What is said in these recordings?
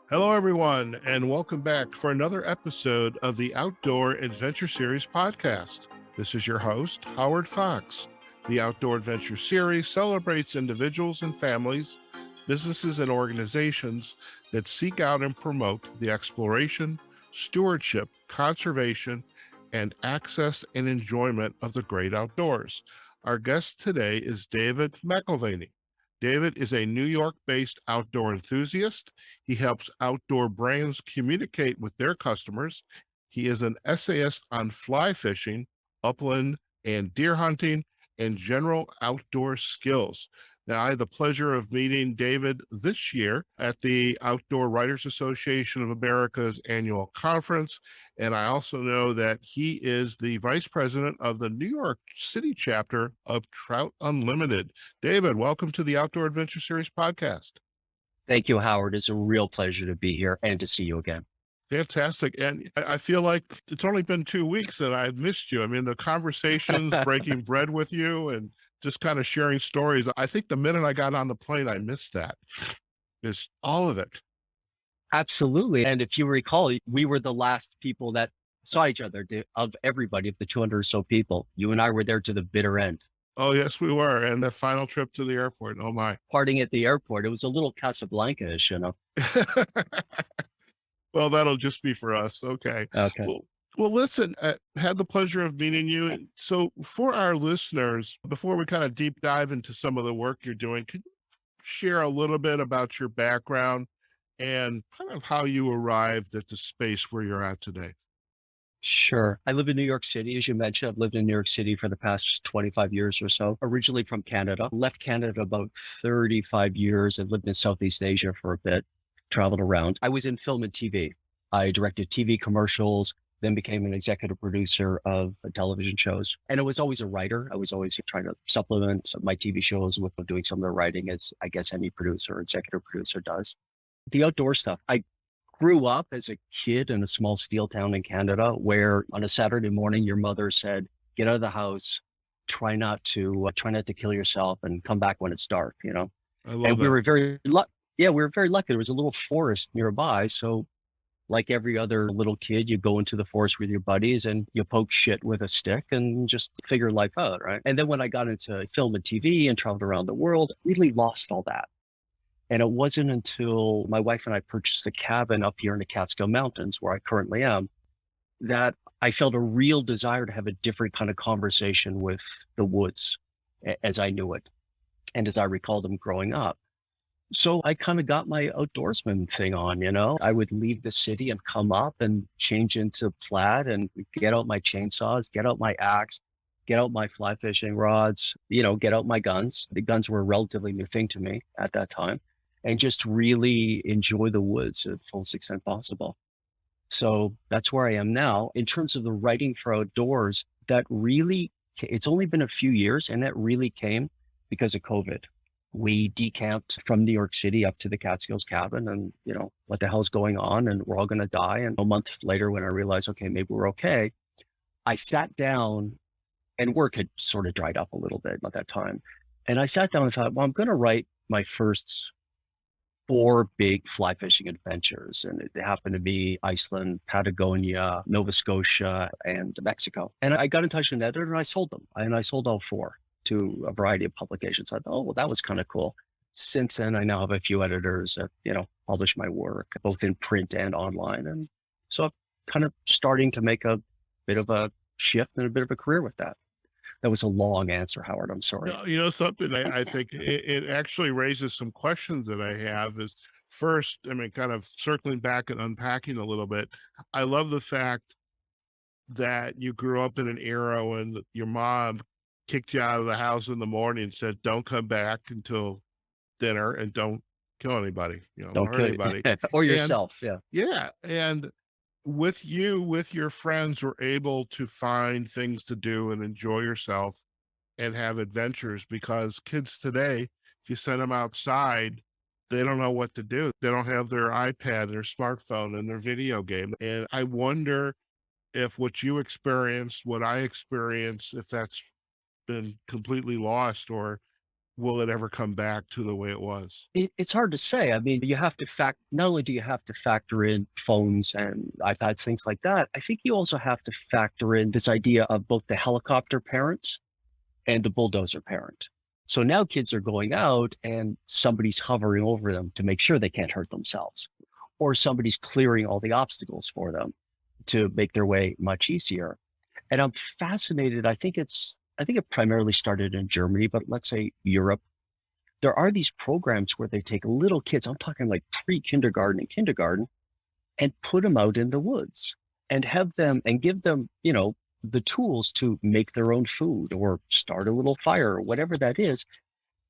Hello, everyone, and welcome back for another episode of the Outdoor Adventure Series podcast. This is your host, Howard Fox. The Outdoor Adventure Series celebrates individuals and families, businesses and organizations that seek out and promote the exploration, stewardship, conservation, and access and enjoyment of the great outdoors. Our guest today is David McIlvaney. David is a New York-based outdoor enthusiast. He helps outdoor brands communicate with their customers. He is an essayist on fly fishing, upland and deer hunting, and general outdoor skills. Now, I had the pleasure of meeting David this year at the Outdoor Writers Association of America's annual conference. And I also know that he is the vice president of the New York City chapter of Trout Unlimited. David, welcome to the Outdoor Adventure Series podcast. Thank you, Howard. It's a real pleasure to be here and to see you again. Fantastic. And I feel like it's only been 2 weeks and I've missed you. I mean, the conversations, breaking bread with you and just kind of sharing stories. I think the minute I got on the plane, I missed that. It's all of it. Absolutely. And if you recall, we were the last people that saw each other of everybody, of the 200 or so people. You and I were there to the bitter end. Oh, yes, we were. And the final trip to the airport. Oh, my. Parting at the airport. It was a little Casablanca-ish, you know. Well, that'll just be for us. Okay. Okay. Well, listen, had the pleasure of meeting you. So for our listeners, before we kind of deep dive into some of the work you're doing, could you share a little bit about your background and kind of how you arrived at the space where you're at today? Sure. I live in New York City, as you mentioned. I've lived in New York City for the past 25 years or so. Originally from Canada. Left Canada about 35 years and lived in Southeast Asia for a bit. Traveled around. I was in film and TV. I directed TV commercials, then became an executive producer of television shows. And I was always a writer. I was always trying to supplement my TV shows with doing some of the writing, as I guess any producer or executive producer does. The outdoor stuff. I grew up as a kid in a small steel town in Canada where on a Saturday morning, your mother said, get out of the house, try not to kill yourself and come back when it's dark, you know? I love And that. we were very lucky. Yeah, we were very lucky. There was a little forest nearby. So like every other little kid, you go into the forest with your buddies and you poke shit with a stick and just figure life out, right? And then when I got into film and TV and traveled around the world, really lost all that. And it wasn't until my wife and I purchased a cabin up here in the Catskill Mountains, where I currently am, that I felt a real desire to have a different kind of conversation with the woods as I knew it and as I recall them growing up. So I kind of got my outdoorsman thing on, you know. I would leave the city and come up and change into plaid and get out my chainsaws, get out my axe, get out my fly fishing rods, you know, get out my guns. The guns were a relatively new thing to me at that time, and just really enjoy the woods to the fullest extent possible. So that's where I am now. In terms of the writing for outdoors, that really, it's only been a few years, and that really came because of COVID. We decamped from New York City up to the Catskills cabin and, you know, what the hell's going on? And we're all going to die. And a month later, when I realized, okay, maybe we're okay, I sat down and work had sort of dried up a little bit at that time. And I sat down and thought, well, I'm going to write my first 4 big fly fishing adventures. And it happened to be Iceland, Patagonia, Nova Scotia, and Mexico. And I got in touch with an editor and I sold them. And I sold all 4 to a variety of publications. I thought, oh, well, that was kind of cool. Since then, I now have a few editors that, you know, publish my work, both in print and online. And so I'm kind of starting to make a bit of a shift and a bit of a career with that. That was a long answer, Howard. I'm sorry. No, you know, something I think it actually raises some questions that I have is first, I mean, kind of circling back and unpacking a little bit. I love the fact that you grew up in an era when your mom kicked you out of the house in the morning and said, don't come back until dinner and don't kill anybody, you know, don't Don't hurt kill anybody. or And yourself. Yeah. yeah, and with you, with your friends, were able to find things to do and enjoy yourself and have adventures because kids today, if you send them outside, they don't know what to do. They don't have their iPad, their smartphone, and their video game. And I wonder if what you experienced, what I experienced, if that's been completely lost or will it ever come back to the way it was? It's hard to say. I mean, you have to not only do you have to factor in phones and iPads, things like that, I think you also have to factor in this idea of both the helicopter parent and the bulldozer parent. So now kids are going out and somebody's hovering over them to make sure they can't hurt themselves, or somebody's clearing all the obstacles for them to make their way much easier. And I'm fascinated. I think it primarily started in Germany, but let's say Europe. There are these programs where they take little kids, I'm talking like pre-kindergarten and kindergarten, and put them out in the woods and have them and give them, the tools to make their own food or start a little fire or whatever that is.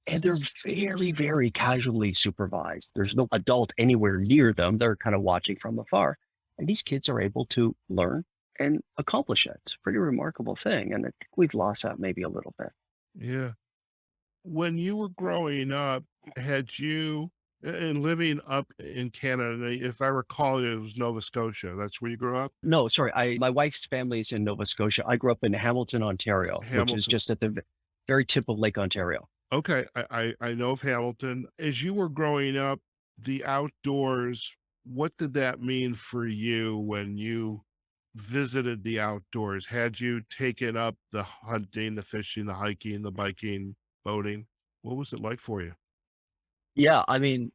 And they're very, very casually supervised. There's no adult anywhere near them. They're kind of watching from afar. And these kids are able to learn and accomplish it. It's a pretty remarkable thing. And I think we've lost that maybe a little bit. Yeah. When you were growing up, had you and living up in Canada, if I recall, it was Nova Scotia. That's where you grew up? No, sorry. My wife's family is in Nova Scotia. I grew up in Hamilton, Ontario, which is Hamilton. just at the very tip of Lake Ontario. Okay, I know of Hamilton. As you were growing up, the outdoors, what did that mean for you when you visited the outdoors? Had you taken up the hunting, the fishing, the hiking, the biking, boating? What was it like for you? Yeah, I mean,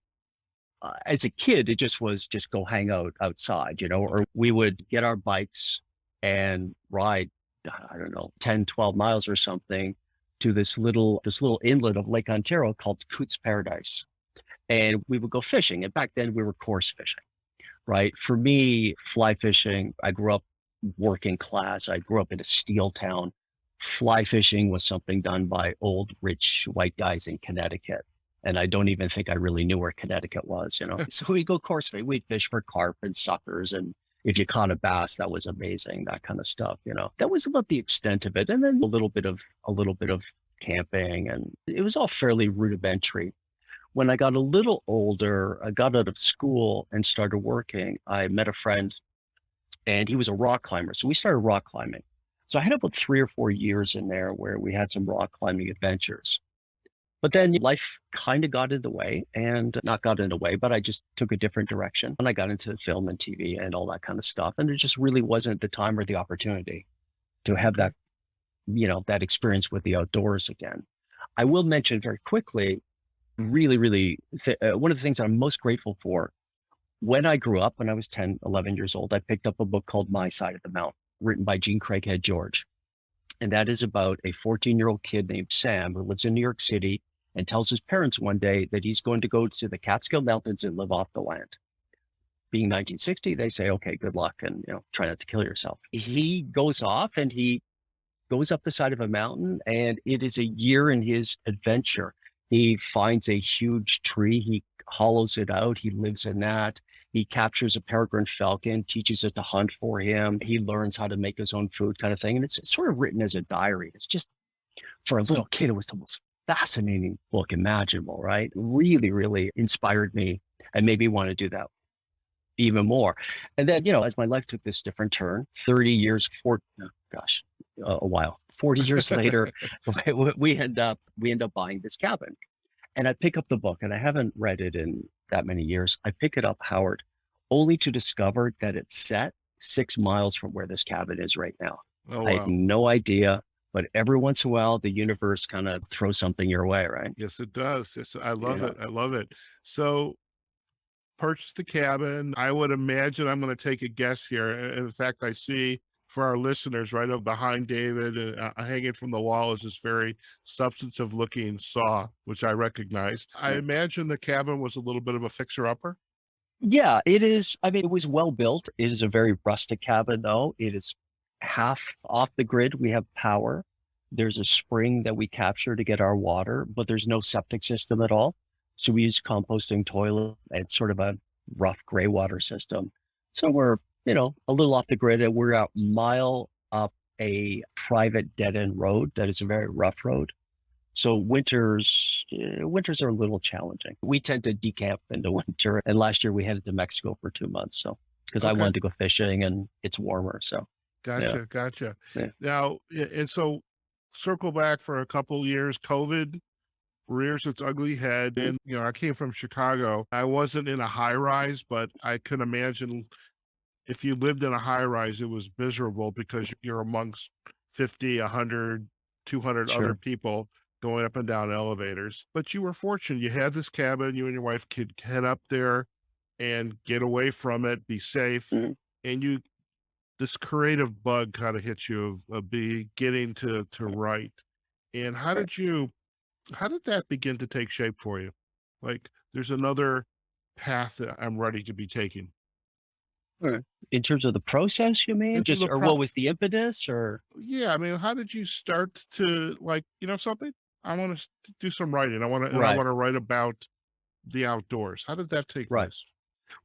as a kid, it just was just go hang out outside, or we would get our bikes and ride, I don't know, 10, 12 miles or something to this little inlet of Lake Ontario called Coots Paradise. And we would go fishing. And back then we were coarse fishing, right? For me, fly fishing, I grew up working class. I grew up in a steel town. Fly fishing was something done by old, rich white guys in Connecticut. And I don't even think I really knew where Connecticut was. So we'd go coarse fishing. We'd fish for carp and suckers. And if you caught a bass, that was amazing, that kind of stuff. That was about the extent of it. And then a little bit of camping. And it was all fairly rudimentary. When I got a little older, I got out of school and started working. I met a friend and he was a rock climber. So we started rock climbing. So I had about 3 or 4 years in there where we had some rock climbing adventures. But then life kind of got in the way, and not got in the way, but I just took a different direction. And I got into film and TV and all that kind of stuff. And there just really wasn't the time or the opportunity to have Okay. that experience with the outdoors again. I will mention very quickly, really, really, one of the things that I'm most grateful for, when I grew up, when I was 10, 11 years old, I picked up a book called My Side of the Mountain, written by Gene Craighead George. And that is about a 14-year-old kid named Sam who lives in New York City and tells his parents one day that he's going to go to the Catskill Mountains and live off the land. Being 1960, they say, okay, good luck, and try not to kill yourself. He goes off and he goes up the side of a mountain, and it is a year in his adventure. He finds a huge tree, he hollows it out, he lives in that. He captures a peregrine falcon, teaches it to hunt for him. He learns how to make his own food, kind of thing. And it's sort of written as a diary. It's just, for a little kid, it was the most fascinating book imaginable, right? Really, really inspired me and made me want to do that even more. And then, as my life took this different turn, 30 years, a while, 40 years later, we end up buying this cabin. And I pick up the book, and I haven't read it in that many years. I pick it up, Howard, only to discover that it's set 6 miles from where this cabin is right now. Oh, I had wow. no idea, but every once in a while, the universe kind of throws something your way, right? Yes, it does. Yes, I love Yeah. it. I love it. So purchase the cabin. I would imagine, I'm going to take a guess here. In fact, I see for our listeners right up behind David, hanging from the wall is this very substantive looking saw, which I recognized. I Yeah. imagine the cabin was a little bit of a fixer upper. Yeah, it is. I mean, it was well built. It is a very rustic cabin, though. It is half off the grid. We have power. There's a spring that we capture to get our water, but there's no septic system at all. So we use composting toilet and sort of a rough gray water system. So we're, a little off the grid, and we're a mile up a private dead end road that is a very rough road. So winters are a little challenging. We tend to decamp in the winter, and last year we headed to Mexico for 2 months. So because I Okay. wanted to go fishing and it's warmer. So yeah, Gotcha. Gotcha. yeah. Now, and so circle back for a couple years, COVID rears its ugly head. And, I came from Chicago. I wasn't in a high rise, but I could imagine if you lived in a high rise, it was miserable because you're amongst 50, 100, 200 other Sure. people going up and down elevators. But you were fortunate. You had this cabin, you and your wife could head up there and get away from it, be safe. Mhm. And this creative bug kind of hit you of beginning to write. And Right. how did that begin to take shape for you? Like, there's another path that I'm ready to be taking. Right. In terms of the process, you mean? Into Just, the or what was the impetus or? Yeah, I mean, how did you start to, like, something? I want to do some writing. I Right. want to write about the outdoors. How did that take Right. place?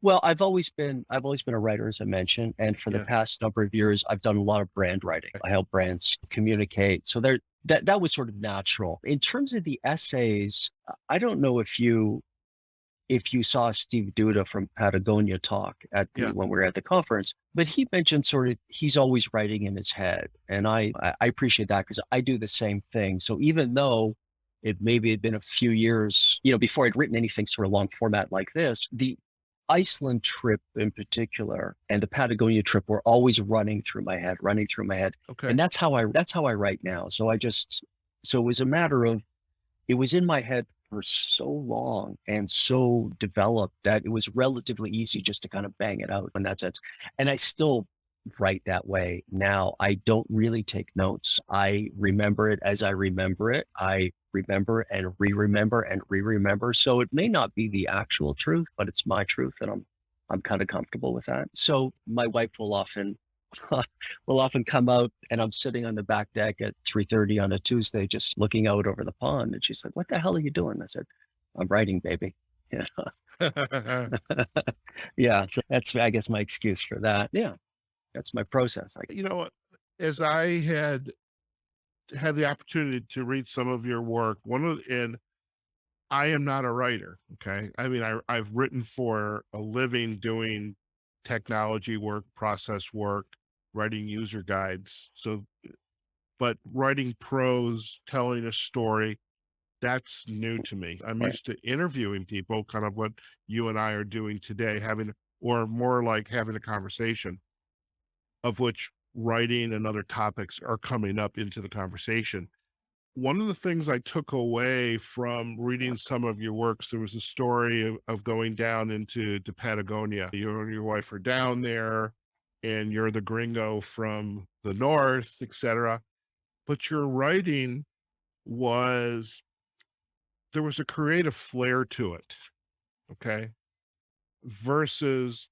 Well, I've always been a writer, as I mentioned, and for the Yeah. past number of years, I've done a lot of brand writing. I help brands communicate. So that was sort of natural. In terms of the essays, I don't know if you saw Steve Duda from Patagonia talk Yeah. when we were at the conference, but he mentioned sort of he's always writing in his head, and I appreciate that because I do the same thing. So even though it maybe had been a few years, before I'd written anything sort of long format like this, the Iceland trip in particular and the Patagonia trip were always running through my head, Okay. and that's how I write now. So it was a matter of it was in my head for so long and so developed that it was relatively easy just to kind of bang it out in that sense. And I still write that way now. I don't really take notes. I remember it as I remember it. I remember and re-remember and re-remember. So it may not be the actual truth, but it's my truth, and I'm kind of comfortable with that. So my wife will often will often come out, and I'm sitting on the back deck at 3:30 on a Tuesday, just looking out over the pond. And she's like, "What the hell are you doing?" I said, "I'm writing, baby." Yeah. Yeah. So that's, I guess, my excuse for that. Yeah. That's my process. You know what? As I had the opportunity to read some of your work, and I am not a writer. Okay. I mean, I've written for a living doing technology work, process work, writing user guides. So, but writing prose, telling a story, that's new to me. I'm Right. used to interviewing people, kind of what you and I are doing today, or more like having a conversation, of which writing and other topics are coming up into the conversation. One of the things I took away from reading some of your works, there was a story of going down to Patagonia. You and your wife are down there, and you're the gringo from the north, etc. But your writing was there was a creative flair to it, okay? Versus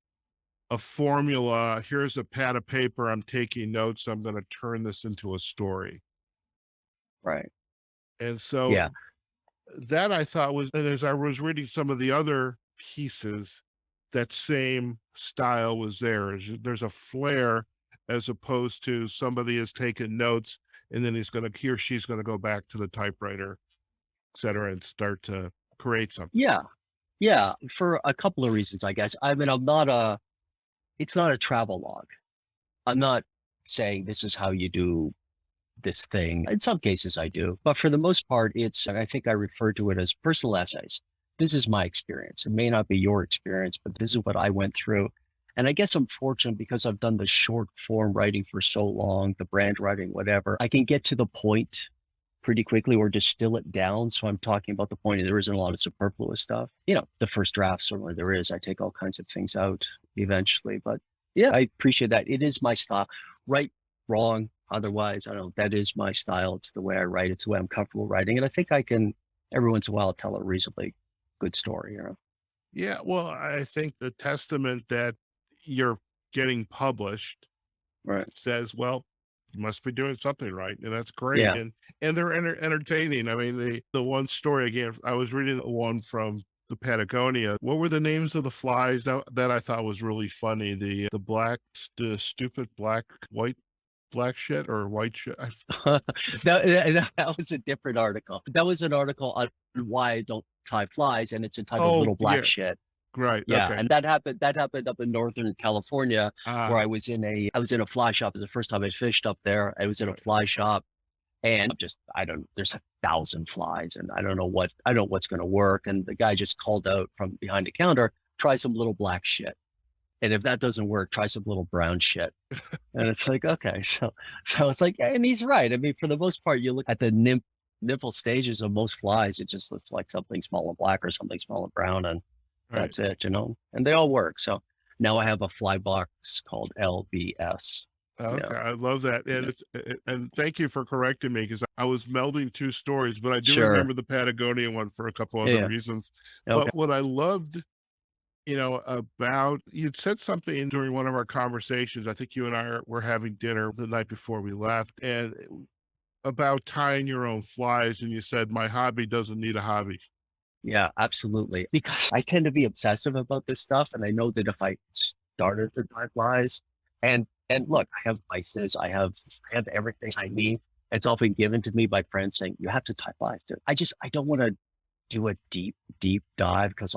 a formula. Here's a pad of paper. I'm taking notes. I'm going to turn this into a story. Right. And so Yeah. that I thought was, and as I was reading some of the other pieces, that same style was there. There's a flair as opposed to somebody has taken notes and then he or she's going to go back to the typewriter, et cetera, and start to create something. Yeah. Yeah. For a couple of reasons, I guess. I mean, it's not a travel log. I'm not saying this is how you do this thing. In some cases I do, but for the most part, and I think I refer to it as personal essays. This is my experience. It may not be your experience, but this is what I went through. And I guess I'm fortunate because I've done the short form writing for so long, the brand writing, whatever. I can get to the point pretty quickly or distill it down. So I'm talking about the point, there isn't a lot of superfluous stuff. The first draft, certainly there is. I take all kinds of things out eventually, but yeah, I appreciate that. It is my style. Right, wrong, otherwise, I don't know. That is my style. It's the way I write. It's the way I'm comfortable writing. And I think I can, every once in a while, tell a reasonably good story. Yeah, well, I think the testament that you're getting published Right. says, well, you must be doing something right, and that's great. Yeah. And they're entertaining. I mean, the one story again, I was reading one from the Patagonia. What were the names of the flies that I thought was really funny? The stupid black shit or white shit. That was a different article. That was an article on why I don't tie flies, and it's entitled Oh Little Black yeah, Shit. right. Yeah, Okay. and that happened up in Northern California, where Ah, I was in a fly shop. It was the first time I fished up there. I was in a fly shop, And there's 1,000 flies and I don't know what's going to work. And the guy just called out from behind the counter, try some little black shit. And if that doesn't work, try some little brown shit. And it's like, okay. So it's like, and he's right. I mean, for the most part, you look at the nymphal stages of most flies, it just looks like something small and black or something small and brown. And that's it, and they all work. So now I have a fly box called LBS. Okay, I love that, and and thank you for correcting me because I was melding two stories, but I do Sure. remember the Patagonia one for a couple other reasons. Okay. But what I loved, about you'd said something during one of our conversations. I think you and I were having dinner the night before we left, and about tying your own flies, and you said my hobby doesn't need a hobby. Yeah, absolutely. Because I tend to be obsessive about this stuff. And I know that if I started to tie flies and look, I have vices, I have everything I need. It's all been given to me by friends saying, you have to tie flies. Dude. I don't want to do a deep dive because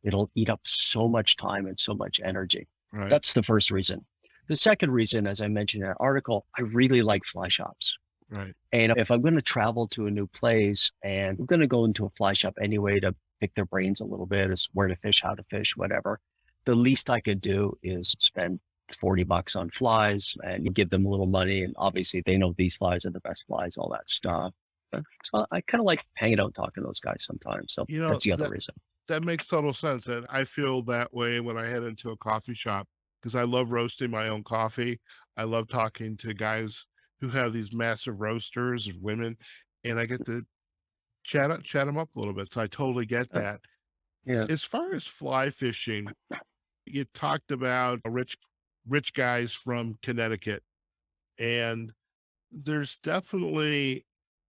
it'll eat up so much time and so much energy. Right. That's the first reason. The second reason, as I mentioned in our article, I really like fly shops. Right. And if I'm going to travel to a new place and I'm going to go into a fly shop anyway to pick their brains a little bit, is where to fish, how to fish, whatever, the least I could do is spend $40 on flies and you give them a little money. And obviously they know these flies are the best flies, all that stuff. So I kind of like hanging out and talking to those guys sometimes. So that's the other reason. That makes total sense. And I feel that way when I head into a coffee shop because I love roasting my own coffee. I love talking to guys who have these massive roasters and women, and I get to chat them up a little bit. So I totally get that. Yeah. As far as fly fishing, you talked about rich guys from Connecticut, and there's definitely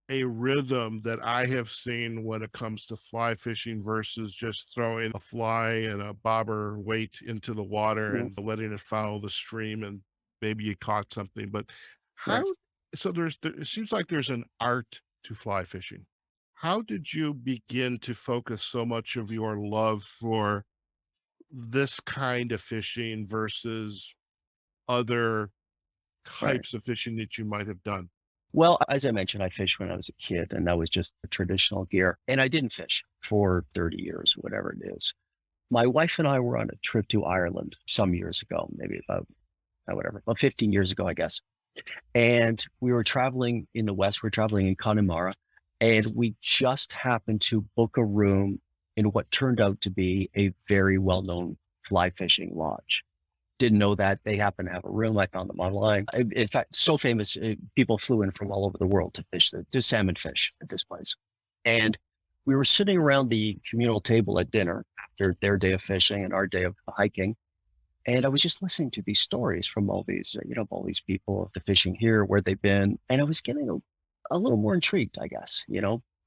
a rhythm that I have seen when it comes to fly fishing versus just throwing a fly and a bobber weight into the water and letting it follow the stream and maybe you caught something. But how, Yes. so it seems like there's an art to fly fishing. How did you begin to focus so much of your love for this kind of fishing versus other Right. types of fishing that you might have done? Well, as I mentioned, I fished when I was a kid and that was just the traditional gear. And I didn't fish for 30 years, whatever it is. My wife and I were on a trip to Ireland some years ago, maybe about 15 years ago, I guess. And we were traveling in the West, we're traveling in Connemara, and we just happened to book a room in what turned out to be a very well-known fly fishing lodge. Didn't know that they happen to have a room. I found them online. In fact, so famous, people flew in from all over the world to fish, to salmon fish at this place. And we were sitting around the communal table at dinner after their day of fishing and our day of hiking. And I was just listening to these stories from all these, all these people, the fishing here, where they've been. And I was getting a little more intrigued, I guess,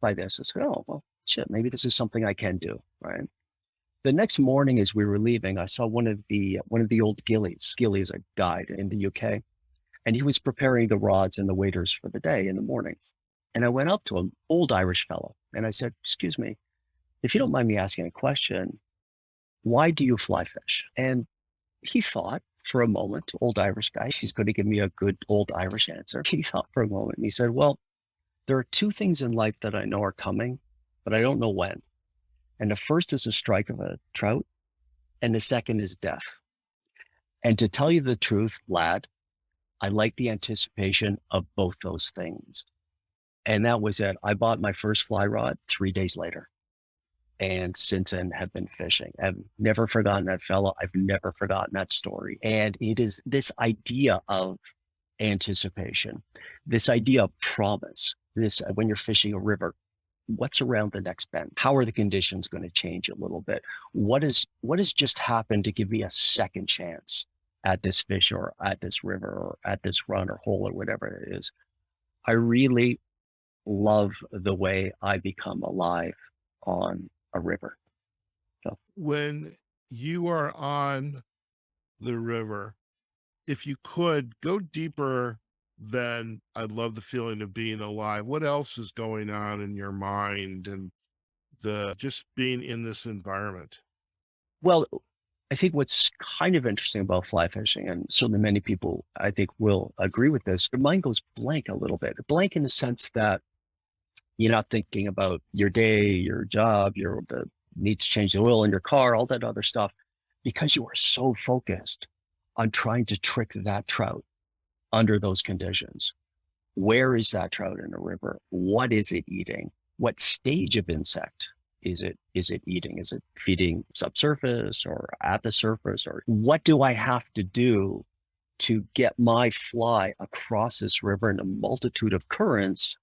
by this. I said, oh, well, shit, maybe this is something I can do, right? The next morning, as we were leaving, I saw one of the old gillies. Gilly is a guide in the UK, and he was preparing the rods and the waders for the day in the morning. And I went up to him, old Irish fellow, and I said, "Excuse me, if you don't mind me asking a question, why do you fly fish?" And he thought for a moment, old Irish guy, he's going to give me a good old Irish answer. He thought for a moment, and he said, "Well, there are two things in life that I know are coming, but I don't know when. And the first is a strike of a trout, and the second is death. And to tell you the truth, lad, I like the anticipation of both those things." And that was it. I bought my first fly rod 3 days later. And since then have been fishing. I've never forgotten that fellow. I've never forgotten that story. And it is this idea of anticipation, this idea of promise, this when you're fishing a river, what's around the next bend? How are the conditions going to change a little bit? What has just happened to give me a second chance at this fish or at this river or at this run or hole or whatever it is? I really love the way I become alive on a river. So, When you are on the river, if you could go deeper than "I love the feeling of being alive," what else is going on in your mind and the just being in this environment? well, I think what's kind of interesting about fly fishing, and certainly many people I think will agree with this, your mind goes blank a little bit. Blank in the sense that you're not thinking about your day, your job, the need to change the oil in your car, all that other stuff, because you are so focused on trying to trick that trout under those conditions. Where is that trout in the river? What is it eating? What stage of insect is it eating? Is it feeding subsurface or at the surface? Or what do I have to do to get my fly across this river in a multitude of currents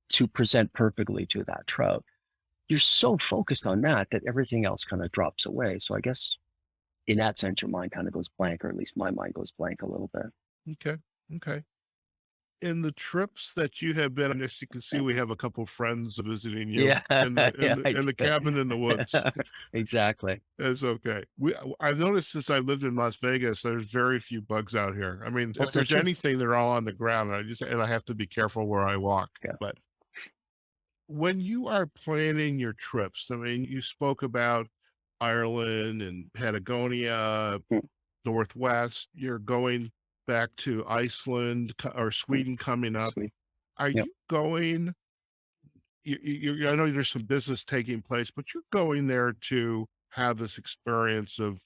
to present perfectly to that trout? You're so focused on that everything else kind of drops away. So I guess in that sense, your mind kind of goes blank, or at least my mind goes blank a little bit. Okay. Okay. In the trips that you have been on, as you can see, we have a couple friends visiting you Yeah, in the yeah, I in the did. cabin in the woods. Exactly. It's okay. I've noticed since I lived in Las Vegas, there's very few bugs out here. I mean, Oh, if is that there's true? anything, they're all on the ground. I have to be careful where I walk. Yeah. But when you are planning your trips, I mean, you spoke about Ireland and Patagonia, Mm, Northwest. You're going back to Iceland or mm, Sweden coming up. Sweet. Are Yep. you going? I know there's some business taking place, but you're going there to have this experience of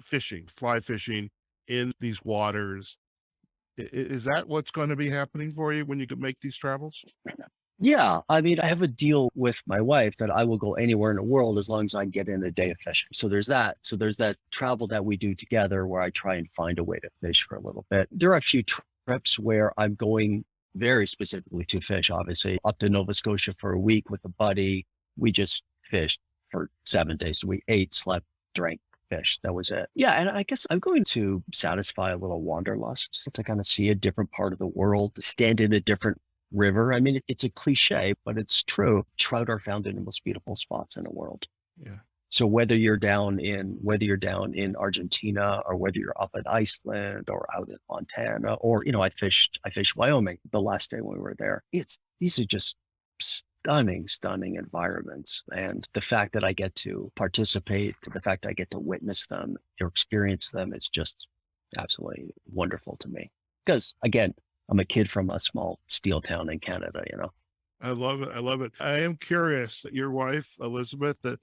fishing, fly fishing in these waters. Is that what's going to be happening for you when you can make these travels? Yeah. I mean, I have a deal with my wife that I will go anywhere in the world as long as I get in a day of fishing. So there's that. So there's that travel that we do together where I try and find a way to fish for a little bit. There are a few trips where I'm going very specifically to fish, obviously, up to Nova Scotia for a week with a buddy. We just fished for 7 days. We ate, slept, drank, fish. That was it. Yeah. And I guess I'm going to satisfy a little wanderlust to kind of see a different part of the world, to stand in a different river. I mean, it's a cliche, but it's true. Trout are found in the most beautiful spots in the world. Yeah. So whether you're down in Argentina, or whether you're up in Iceland or out in Montana, or I fished Wyoming the last day when we were there. These are just stunning environments. And the fact that I get to participate, the fact that I get to witness them or experience them, is just absolutely wonderful to me. Because again, I'm a kid from a small steel town in Canada, I love it. I love it. I am curious that your wife, Elizabeth, that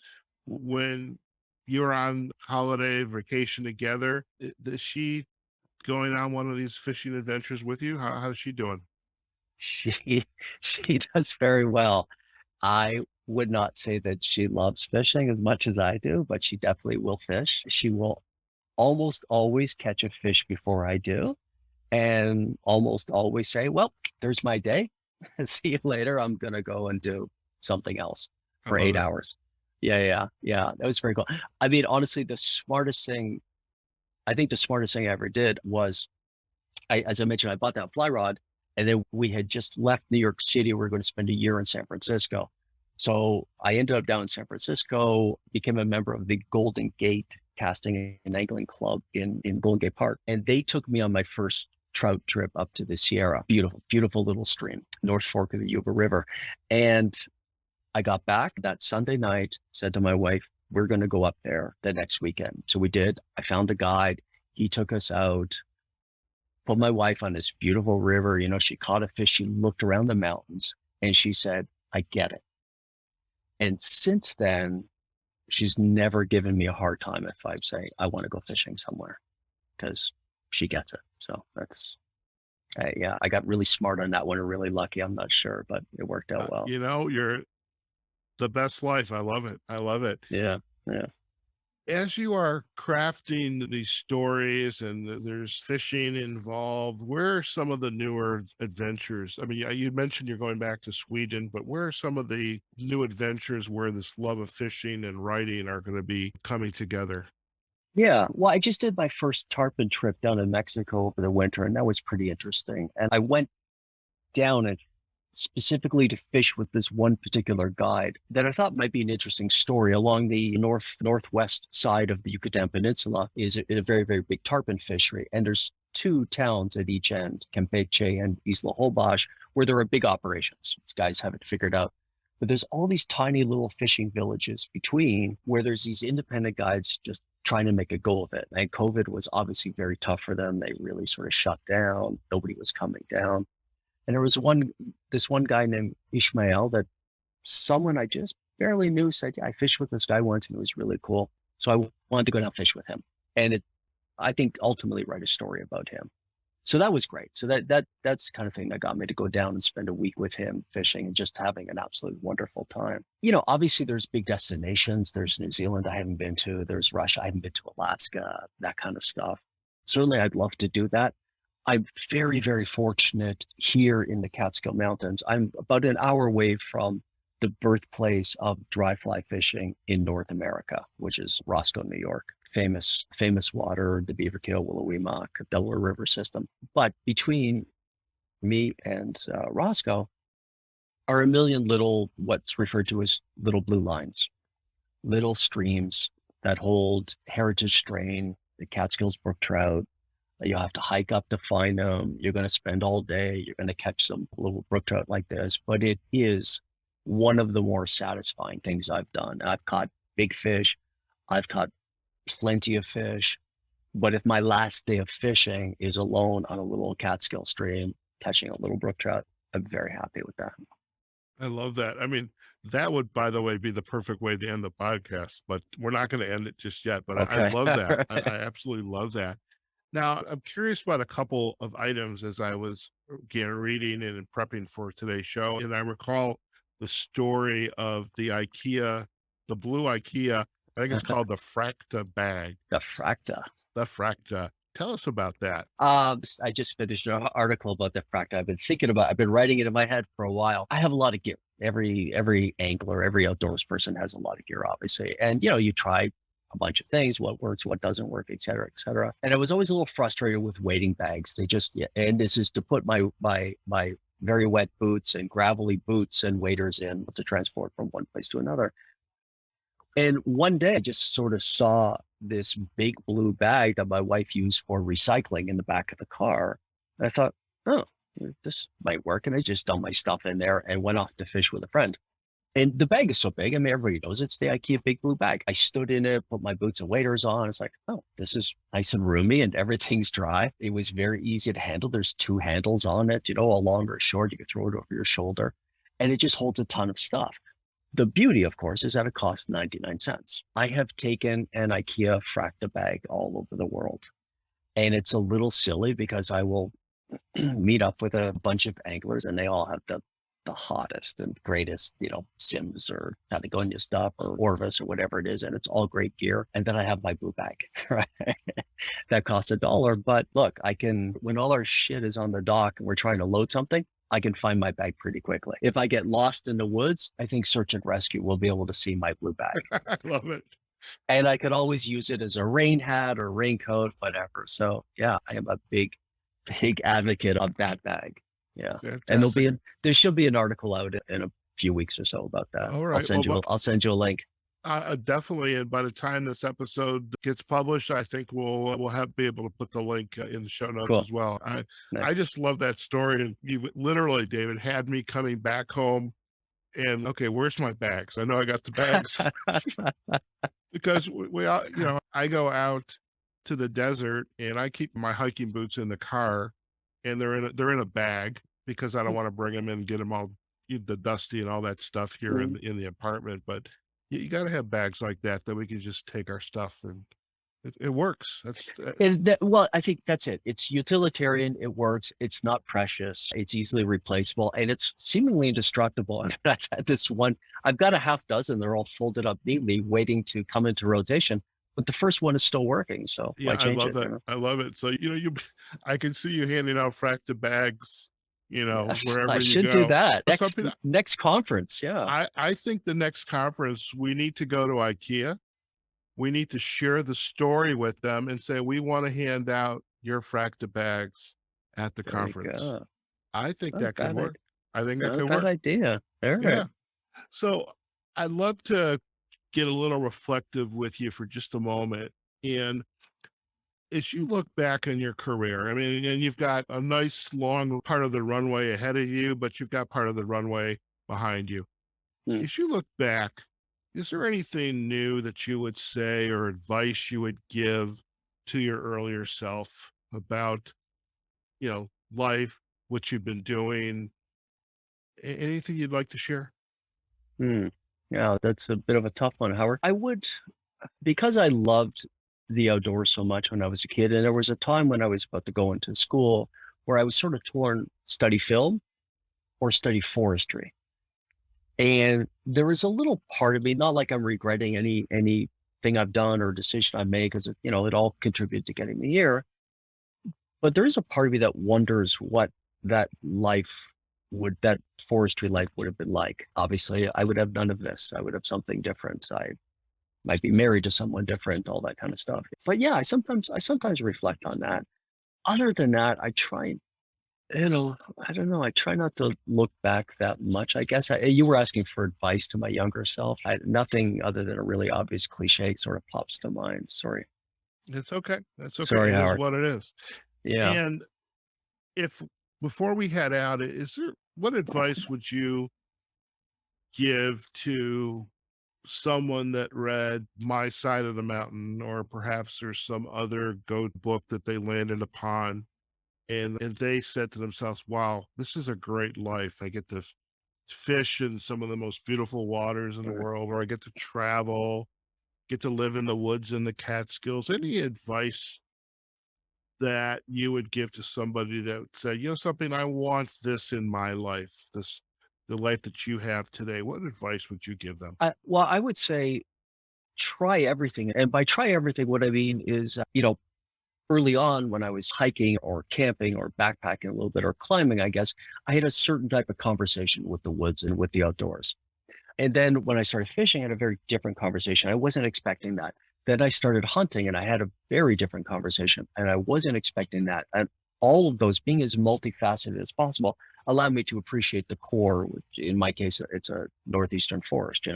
when you're on holiday vacation together, is she going on one of these fishing adventures with you? How's she doing? She she does very well. I would not say that she loves fishing as much as I do, but she definitely will fish. She will almost always catch a fish before I do, and almost always say, "Well, there's my day. See you later. I'm gonna go and do something else I for love 8 it. hours." Yeah. That was very cool. I mean, honestly, the smartest thing I ever did was, as I mentioned, I bought that fly rod, and then we had just left New York City. We were going to spend a year in San Francisco. So I ended up down in San Francisco, became a member of the Golden Gate Casting and Angling Club in Golden Gate Park. And they took me on my first trout trip up to the Sierra. Beautiful little stream, North Fork of the Yuba River. And I got back that Sunday night, said to my wife, we're going to go up there the next weekend. So we did. I found a guide. He took us out, put my wife on this beautiful river. She caught a fish. She looked around the mountains and she said, I get it. And since then, she's never given me a hard time if I say, I want to go fishing somewhere, because she gets it. So yeah, I got really smart on that one, or really lucky. I'm not sure, but it worked out well. You're the best life. I love it. I love it. Yeah. As you are crafting these stories and there's fishing involved, where are some of the newer adventures? I mean, you mentioned you're going back to Sweden, but where are some of the new adventures where this love of fishing and writing are going to be coming together? Yeah. Well, I just did my first tarpon trip down in Mexico over the winter, and that was pretty interesting. And I went down and specifically to fish with this one particular guide that I thought might be an interesting story. Along the northwest side of the Yucatan Peninsula is a very, very big tarpon fishery. And there's 2 towns at each end, Campeche and Isla Holbox, where there are big operations. These guys have it figured out. But there's all these tiny little fishing villages between, where there's these independent guides just trying to make a go of it. And COVID was obviously very tough for them. They really sort of shut down. Nobody was coming down. And there was this one guy named Ishmael that someone I just barely knew said, yeah, I fished with this guy once and it was really cool. So I wanted to go down fish with him. And I think ultimately write a story about him. So that was great. So that's the kind of thing that got me to go down and spend a week with him fishing and just having an absolutely wonderful time. Obviously there's big destinations. There's New Zealand I haven't been to. There's Russia. I haven't been to Alaska, that kind of stuff. Certainly I'd love to do that. I'm very, very fortunate here in the Catskill Mountains. I'm about an hour away from the birthplace of dry fly fishing in North America, which is Roscoe, New York. Famous water, the Beaverkill, Willowee-Mock, Delaware River system. But between me and Roscoe are a million little, what's referred to as little blue lines, little streams that hold heritage strain, the Catskills brook trout. You'll have to hike up to find them. You're going to spend all day. You're going to catch some little brook trout like this, but it is one of the more satisfying things I've done. I've caught big fish. I've caught plenty of fish. But if my last day of fishing is alone on a little Catskill stream, catching a little brook trout, I'm very happy with that. I love that. I mean, that would, by the way, be the perfect way to end the podcast, but we're not going to end it just yet. But I Okay. love that. I absolutely love that. Now, I'm curious about a couple of items as I was again reading and prepping for today's show. And I recall the story of the IKEA, the blue IKEA, I think it's called the Fracta bag. The Fracta. The Fracta. Tell us about that. I just finished an article about the Fracta. I've been writing it in my head for a while. I have a lot of gear. Every angler, every outdoors person has a lot of gear, obviously. And, you try a bunch of things, what works, what doesn't work, et cetera, et cetera. And I was always a little frustrated with wading bags. And this is to put my very wet boots and gravelly boots and waders in to transport from one place to another. And one day I just sort of saw this big blue bag that my wife used for recycling in the back of the car. And I thought, oh, this might work. And I just dumped my stuff in there and went off to fish with a friend. And the bag is so big. I mean, everybody knows it's the IKEA big blue bag. I stood in it, put my boots and waders on. It's like, oh, this is nice and roomy and everything's dry. It was very easy to handle. There's 2 handles on it, a long or a short. You can throw it over your shoulder and it just holds a ton of stuff. The beauty, of course, is that it costs 99 cents. I have taken an IKEA Fracta bag all over the world. And it's a little silly because I will meet up with a bunch of anglers and they all have the hottest and greatest, Sims or Patagonia stuff or Orvis or whatever it is. And it's all great gear. And then I have my blue bag, right? That costs $1. But look, when all our shit is on the dock and we're trying to load something, I can find my bag pretty quickly. If I get lost in the woods, I think search and rescue will be able to see my blue bag. I love it. And I could always use it as a rain hat or raincoat, whatever. So yeah, I am a big advocate of that bag. Yeah. Fantastic. And there should be an article out in a few weeks or so about that. All right. I'll send you a link. Definitely. And by the time this episode gets published, I think we'll be able to put the link in the show notes as well. Nice. I just love that story. And you literally, David, had me coming back home and, okay, where's my bags? I know I got the bags because we I go out to the desert and I keep my hiking boots in the car and they're in a bag because I don't want to bring them in and get them all the dusty and all that stuff here in the apartment. But you got to have bags like that we can just take our stuff and it works. Well, I think that's it. It's utilitarian. It works. It's not precious. It's easily replaceable and it's seemingly indestructible. I've had this one. I've got a half dozen. They're all folded up neatly, waiting to come into rotation. But the first one is still working. So yeah, I love it. I love it. So I can see you handing out Fracta bags. Yes, wherever you go. I should do that. Next conference. Yeah. I think the next conference, we need to go to IKEA. We need to share the story with them and say, we want to hand out your Fracta bags at the conference. I think that could work. I think that could work. Bad idea. All right. Yeah. So I'd love to get a little reflective with you for just a moment. And as you look back on your career, I mean, and you've got a nice long part of the runway ahead of you, but you've got part of the runway behind you. As you look back, Is there anything new that you would say or advice you would give to your earlier self about, life, what you've been doing? Anything you'd like to share? Hmm. Yeah, that's a bit of a tough one, Howard. I would, because I loved the outdoors so much when I was a kid, and there was a time when I was about to go into school where I was sort of torn, study film or study forestry. And there was a little part of me, not like I'm regretting anything I've done or decision I made, because it all contributed to getting me here. But there is a part of me that wonders what that forestry life would have been like. Obviously, I would have none of this. I would have something different. I might be married to someone different, all that kind of stuff. But yeah, I sometimes reflect on that. Other than that, I don't know. I try not to look back that much. I guess you were asking for advice to my younger self. Nothing other than a really obvious cliche sort of pops to mind. Sorry. It's okay. That's okay. Sorry, It is Howard. what it is. Yeah. And if before we head out, is there what advice would you give to someone that read My Side of the Mountain, or perhaps there's some other goat book that they landed upon and they said to themselves, wow, this is a great life. I get to fish in some of the most beautiful waters in the Right. world, or I get to travel, get to live in the woods in the Catskills. Any advice that you would give to somebody that said, something, I want this in my life, the life that you have today? What advice would you give them? Well, I would say try everything. And by try everything, what I mean is, early on when I was hiking or camping or backpacking a little bit or climbing, I guess, I had a certain type of conversation with the woods and with the outdoors. And then when I started fishing, I had a very different conversation. I wasn't expecting that. Then I started hunting and I had a very different conversation and I wasn't expecting that. And all of those being as multifaceted as possible allowed me to appreciate the core, which in my case, it's a northeastern forest,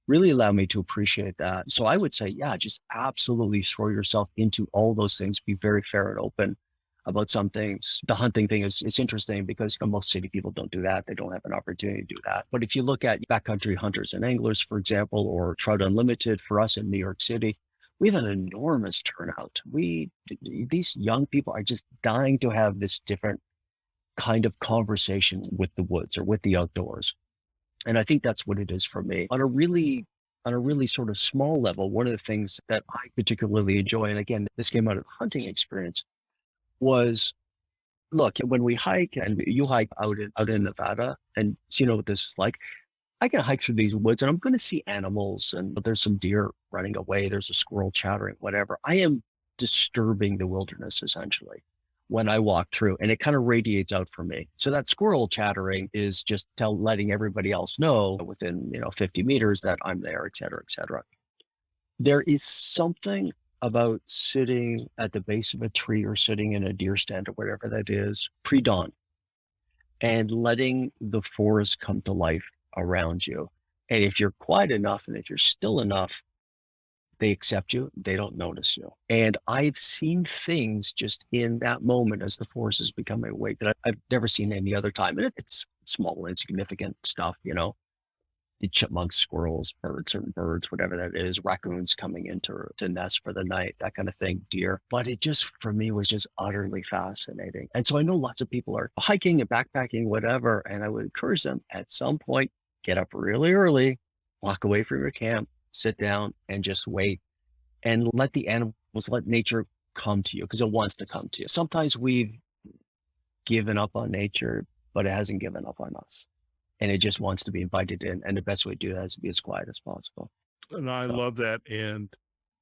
really allowed me to appreciate that. So I would say, yeah, just absolutely throw yourself into all those things. Be very fair and open about some things. The hunting thing is interesting because most city people don't do that. They don't have an opportunity to do that. But if you look at backcountry hunters and anglers, for example, or Trout Unlimited for us in New York City, we have an enormous turnout. These young people are just dying to have this different kind of conversation with the woods or with the outdoors. And I think that's what it is for me. On a really sort of small level, one of the things that I particularly enjoy, and again, this came out of hunting experience, was look, when we hike and you hike out in Nevada and so you know what this is like, I can hike through these woods and I'm going to see animals and there's some deer running away, there's a squirrel chattering, whatever. I am disturbing the wilderness essentially when I walk through and it kind of radiates out from me. So that squirrel chattering is just letting everybody else know within, 50 meters that I'm there, et cetera, et cetera. There is something about sitting at the base of a tree or sitting in a deer stand or whatever that is pre-dawn and letting the forest come to life around you. And if you're quiet enough and if you're still enough, they accept you, they don't notice you. And I've seen things just in that moment as the forest is becoming awake that I've never seen any other time. And it's small, insignificant stuff, the chipmunks, squirrels, birds, certain birds, whatever that is, raccoons coming into to nest for the night, that kind of thing, deer. But it just, for me, was just utterly fascinating. And so I know lots of people are hiking and backpacking, whatever, and I would encourage them at some point, get up really early, walk away from your camp, sit down and just wait and let the animals, let nature come to you because it wants to come to you. Sometimes we've given up on nature, but it hasn't given up on us and it just wants to be invited in. And the best way to do that is to be as quiet as possible. And I So, love that. And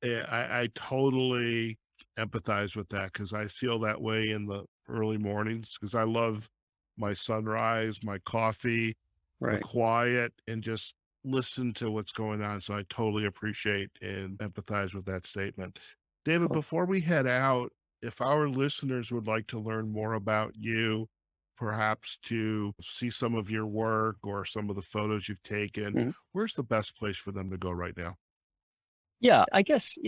I totally empathize with that because I feel that way in the early mornings because I love my sunrise, my coffee, the right. quiet, and just listen to what's going on. So I totally appreciate and empathize with that statement. David, Cool. before we head out, if our listeners would like to learn more about you, perhaps to see some of your work or some of the photos you've taken, Mhm. where's the best place for them to go right now? Yeah, I guess,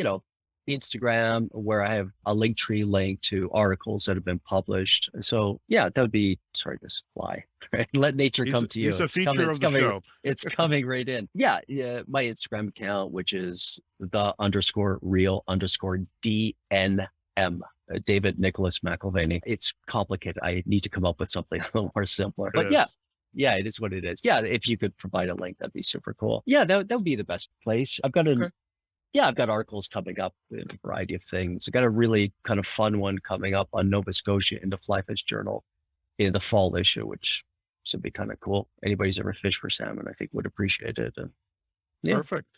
Instagram, where I have a Linktree link to articles that have been published. So yeah, that would be, sorry, this fly, right? Let nature come to you. He's a feature It's of the show. It's coming right in. Yeah. Yeah. My Instagram account, which is the_real_DNM. David Nicholas McIlvaney. It's complicated. I need to come up with something a little more simpler. But yeah, it is what it is. Yeah, if you could provide a link, that'd be super cool. Yeah, that would be the best place. I've got articles coming up in a variety of things. I've got a really kind of fun one coming up on Nova Scotia in the Fly Fish Journal in the fall issue, which should be kind of cool. Anybody who's ever fished for salmon, I think, would appreciate it. And Perfect.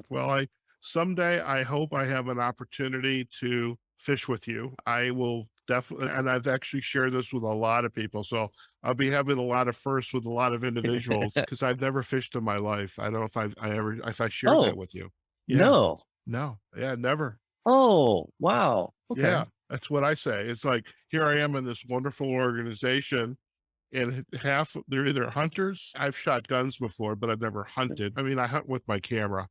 Well, someday I hope I have an opportunity to fish with you. I will definitely, and I've actually shared this with a lot of people. So I'll be having a lot of firsts with a lot of individuals because I've never fished in my life. I don't know if if I shared that with you. Yeah. No. Yeah, never. Oh, wow. Okay. Yeah, that's what I say. It's like, here I am in this wonderful organization, and they're either hunters. I've shot guns before, but I've never hunted. I mean, I hunt with my camera.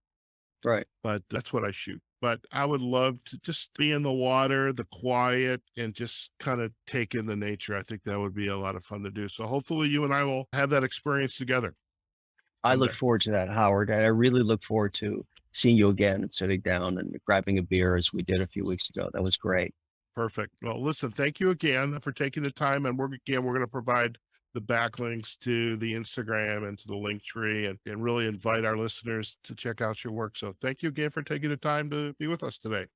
Right. But that's what I shoot. But I would love to just be in the water, the quiet, and just kind of take in the nature. I think that would be a lot of fun to do. So hopefully you and I will have that experience together. I look forward to that, Howard. I really look forward to seeing you again and sitting down and grabbing a beer as we did a few weeks ago. That was great. Perfect. Well, listen, thank you again for taking the time. And we're going to provide the backlinks to the Instagram and to the Linktree and really invite our listeners to check out your work. So thank you again for taking the time to be with us today.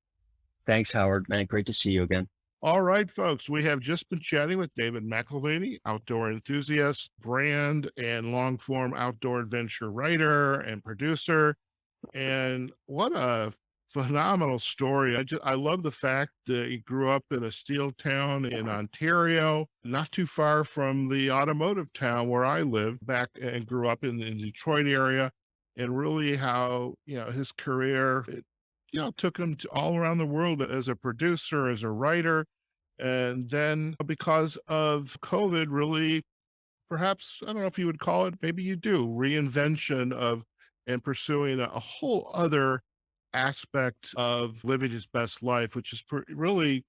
Thanks, Howard. Man, great to see you again. All right, folks, we have just been chatting with David McIlvaney, outdoor enthusiast, brand and long form outdoor adventure writer and producer. And what a phenomenal story. I love the fact that he grew up in a steel town in Ontario, not too far from the automotive town where I lived back, and grew up in the Detroit area, and really how, his career, took him all around the world as a producer, as a writer. And then because of COVID, really, perhaps, I don't know if you would call it, maybe you do, reinvention of and pursuing a whole other aspect of living his best life, which is really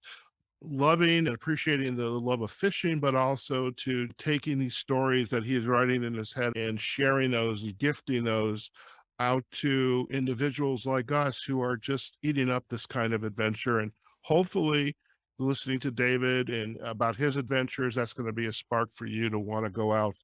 loving and appreciating the love of fishing, but also to taking these stories that he is writing in his head and sharing those and gifting those out to individuals like us who are just eating up this kind of adventure. And hopefully listening to David and about his adventures, that's going to be a spark for you to want to go out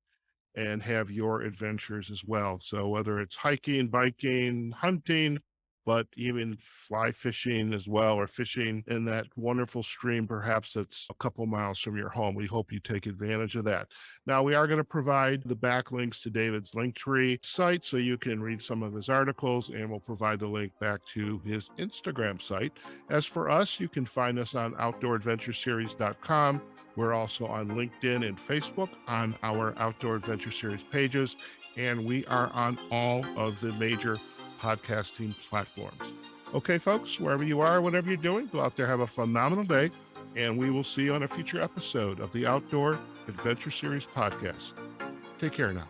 and have your adventures as well. So whether it's hiking, biking, hunting, but even fly fishing as well, or fishing in that wonderful stream, perhaps that's a couple miles from your home. We hope you take advantage of that. Now, we are going to provide the backlinks to David's Linktree site so you can read some of his articles, and we'll provide the link back to his Instagram site. As for us, you can find us on outdooradventureseries.com. We're also on LinkedIn and Facebook on our Outdoor Adventure Series pages, and we are on all of the major podcasting platforms. Okay, folks, wherever you are, whatever you're doing, go out there, have a phenomenal day, and we will see you on a future episode of the Outdoor Adventure Series podcast. Take care now.